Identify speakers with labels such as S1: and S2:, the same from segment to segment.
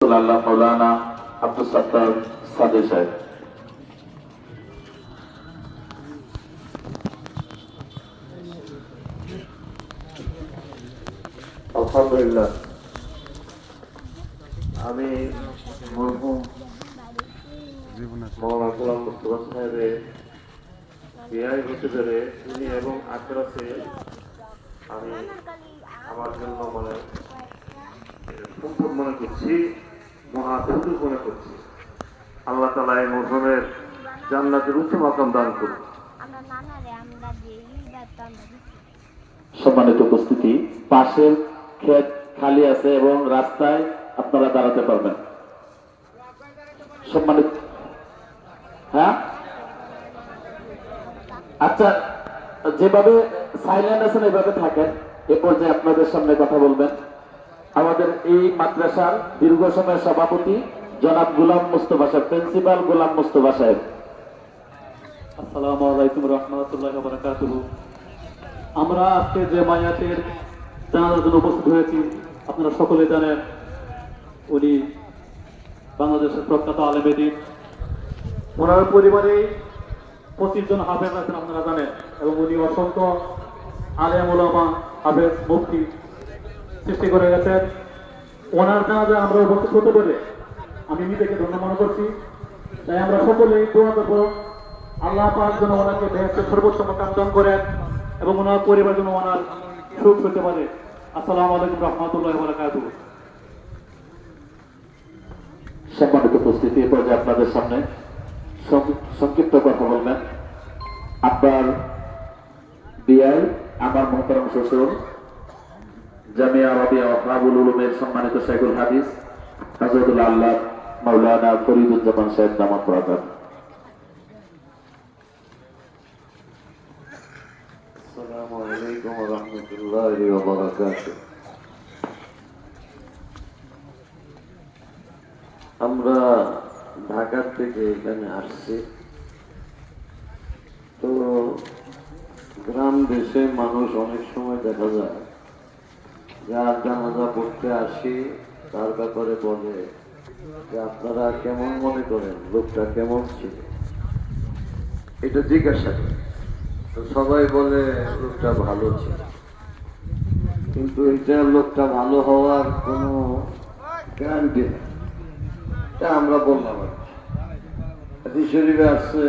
S1: হযরতুল আল্লাহ মাওলানা আব্দুল সাত্তার সাদে সাহেব।
S2: আলহামদুলিল্লাহ, আমি মরহুম মাওলানা গোলাম মুস্তফা সাহেবের বিআই হতে পেরে দুনিয়া এবং আখিরাতে আমি আমার জন্য সম্পদ মনে করছি, মহা সুযোগ মনে করছি। আল্লাহ তাআলা এই মরহুমের জান্নাতের উচ্চ মাকাম দান করুন।
S1: সম্মানিত উপস্থিতি, পাশের ক্ষেত খালি আছে এবং রাস্তায় আপনারা দাঁড়াতে পারবেন। সম্মানিত, হ্যাঁ আচ্ছা, যেভাবে সাইলেন্ট আছেন এভাবে থাকেন। এ পর্যায়ে আপনাদের সামনে কথা বলবেন আমাদের এই মাদ্রাসার দীর্ঘ সময়ের সভাপতি জনাব গোলাম মুস্তফা সাহেব, প্রিন্সিপাল গোলাম মুস্তফা সাহেব।
S3: আসসালামু আলাইকুম রহমতুল্লাহি ওয়া বারাকাতুহু। আমরা আজকে যে মায়াতের জানাজার জন্য উপস্থিত হয়েছি, আপনারা সকলে জানেন উনি বাংলাদেশের প্রখ্যাত আলেম দ্বীন। ওনার পরিবারে 25 জন হাফেজ আছেন আপনারা জানেন, এবং উনি অসংখ্য আলেম ওলামা, হাফেজ, মুফতি সৃষ্টি করে গেছেন। ওনার জানাজায় আমরা উপস্থিত হতে পেরে আমি নিজেকে ধন্য মনে করছি। তাই আমরা সকলেই দোয়া করব আল্লাহ পাক যেন ওনাকে বেহেশতের সর্বোচ্চ মাকাম দান করেন এবং ওনার পরিবার যেন ওনার সুখ হতে পারে। আসসালামু আলাইকুম রহমতুল্লাহি ওয়া বারাকাতুহু।
S1: সম্মানিত উপস্থিতি, এ পর্যায়ে আপনাদের সামনে সংক্ষিপ্ত কথা বলবেন আপনার বিআই, আমার মোহতারাম শ্বশুর, জামিয়া রাবিয়া ওয়াহাবুল উলুমের সম্মানিত শাইখুল হাদিস হযরতুল আল্লাহ মাওলানা ফরিদুজ্জামান সাহেব দামাত বরকাত।
S2: আসসালামু আলাইকুম ওয়া রাহমাতুল্লাহি ওয়া বারাকাতুহু। আমরা ঢাকা থেকে এখানে আসছি, তো গ্রাম দেশে মানুষ অনেক সময় দেখা যায় যার জানাজা পড়তে আসি তার ব্যাপারে বলে যে আপনারা কেমন মনে করেন, লোকটা কেমন ছিল, এটা জিজ্ঞাসা করে। তো সবাই বলে লোকটা ভালো ছিল, কিন্তু এটা লোকটা ভালো হওয়ার কোনো গ্যারান্টি নেই। এটা আমরা বললাম আর কি। হাদিস শরীফে আসছে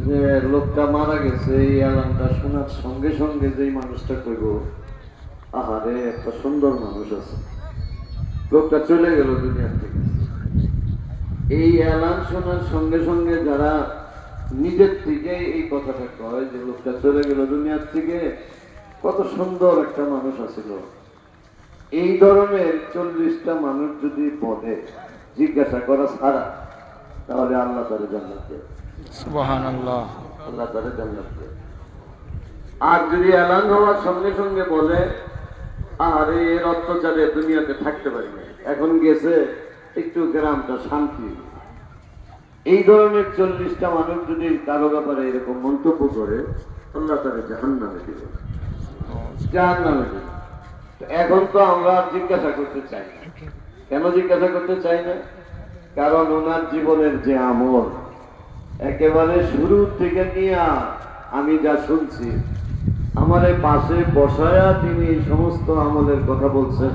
S2: যে লোকটা মারা গেছে, এই এলানটা শোনার সঙ্গে সঙ্গে যেই মানুষটা কইব আহারে একটা সুন্দর মানুষ আছে, লোকটা চলে গেল দুনিয়া থেকে। এই এলান শোনার সঙ্গে সঙ্গে যারা নিজের থেকে এই কথাটা কয় যে লোকটা চলে গেল দুনিয়ার থেকে, কত সুন্দর একটা মানুষ আছিল, এই ধরনের 40টা মানুষ যদি বলে জিজ্ঞাসা করা ছাড়া, তাহলে আল্লাহ তারে জান্নাত দেবে। সুবহানাল্লাহ, আল্লাহ তারে জান্নাত দেবে। আর যদি এলান হওয়ার সঙ্গে সঙ্গে বলে আরে এর অত্যাচারে দুনিয়াতে থাকতে পারি না, এখন গেছে একটু গ্রামটা শান্তি, এই ধরনের 40টা মানুষ যদি কারো ব্যাপারে এরকম মন্তব্য করে, আল্লাহ তারে জাহান্নামে দিবে, জাহান্নামে দিবে। এখন তো আমরা জিজ্ঞাসা করতে চাই না। কেন জিজ্ঞাসা করতে চাই না? কারণ ওনার জীবনের যে আমল একেবারে শুরু থেকে নিয়ে আমি যা শুনছি, আমার পাশে বসায়া তিনি সমস্ত আমলের কথা বলছেন।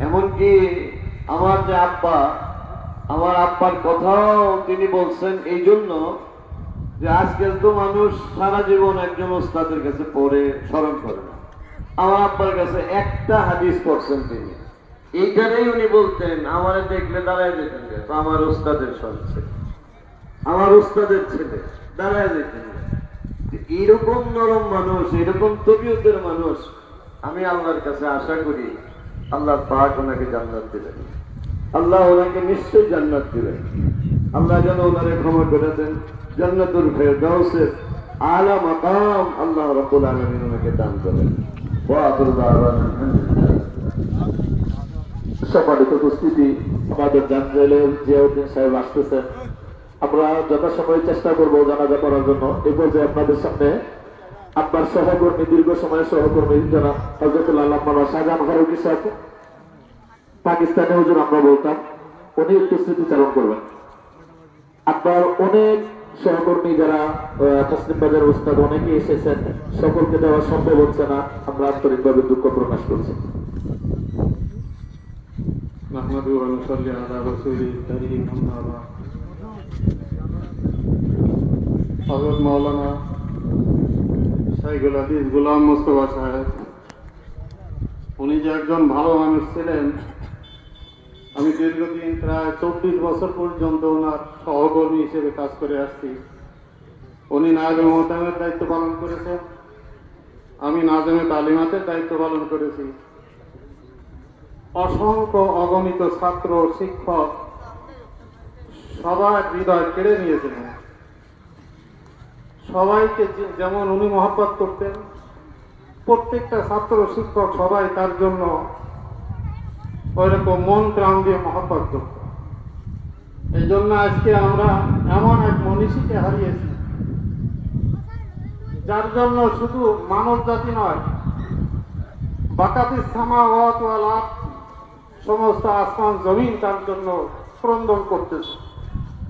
S2: এমনকি আমার যে আব্বা, আমার আব্বার কথাও তিনি বলছেন, এই জন্য যে আজকাল তো মানুষ সারা জীবন একজন ওস্তাদের কাছে পড়ে স্মরণ করে না। আমার আব্বার কাছে একটা হাদিস করছেন তিনি, এইখানেই উনি বলতেন আমারে দেখলে দাঁড়ায় যেতেন, তো আমার ওস্তাদের সন্তান, আমার ওস্তাদের ছেলে, দাঁড়ায় যেতেন। এইরকম নরম মানুষ, এরকম তবিয়তের মানুষ, আমি আল্লাহর কাছে আশা করি আল্লাহ পাক ওনাকে জান্নাত দিবেন, আল্লাহ ওনাকে নিশ্চয়ই জান্নাত দিবেন। আল্লাহ যেন ওনারে ক্ষমা করে দেন, জান্নাতুল ফেরদাউসের আলা মাকাম আল্লাহ রাব্বুল আলামিন ওনাকে দান করেন। ওয়া আখিরু দাওয়ানা আলহামদুলিল্লাহ।
S1: সম্মানিত উপস্থিতি, আমাদের জানজেলের জিয়াউদ্দিন সাহেব আসতেছেন। আমরা যথাসময়ে চেষ্টা করবো জানাজা করার জন্য। এই পর্যায়ে আপনাদের সামনে আপনার সহকর্মী, দীর্ঘ সময়ের সহকর্মী যারা হযরতুল আল্লাহ মাওলানা শাহজাহান ফারুকী সাহেব পাকিস্তানি হুজুর আমরা বলতাম, উনি একটু স্মৃতিচারণ করবেন। আপনার অনেক সহকর্মী যারা মুসলিম বাজার উস্তাদ অনেকে এসেছেন, সকলকে দেওয়া সম্ভব হচ্ছে না, আমরা আন্তরিকভাবে দুঃখ প্রকাশ করছি।
S3: নাহমাদুহু ওয়া নুসাল্লি আলা রাসূলিল কারীম, আম্মা বা'দ। হযরত মাওলানা শাইখুল হাদিস গোলাম মোস্তফা সাহেব, উনি যে একজন ভালো মানুষ ছিলেন, আমি দীর্ঘদিন প্রায় 24 বছর পর্যন্ত ওনার সহকর্মী হিসেবে কাজ করে আসছি। উনি নায়েবে মোহতামের দায়িত্ব পালন করেছেন, আমি নাজেমে তালিমাতের দায়িত্ব পালন করেছি। অসংখ্য অগণিত ছাত্র শিক্ষক সবার হৃদয় কেড়ে নিয়েছিলেন। সবাইকে যেমন উনি মহব্বত করতেন, প্রত্যেকটা ছাত্র শিক্ষক সবাই তার জন্য ওইরকম মন প্রাণ দিয়ে মহব্বত করত। এই জন্য আজকে আমরা এমন এক মনীষীকে হারিয়েছি, যার জন্য শুধু মানব জাতি নয়, বাকাতিস সামাওয়াত ওয়াল আরদ, সমস্ত আসমান জমিন তার জন্য ক্রন্দন করতেছে।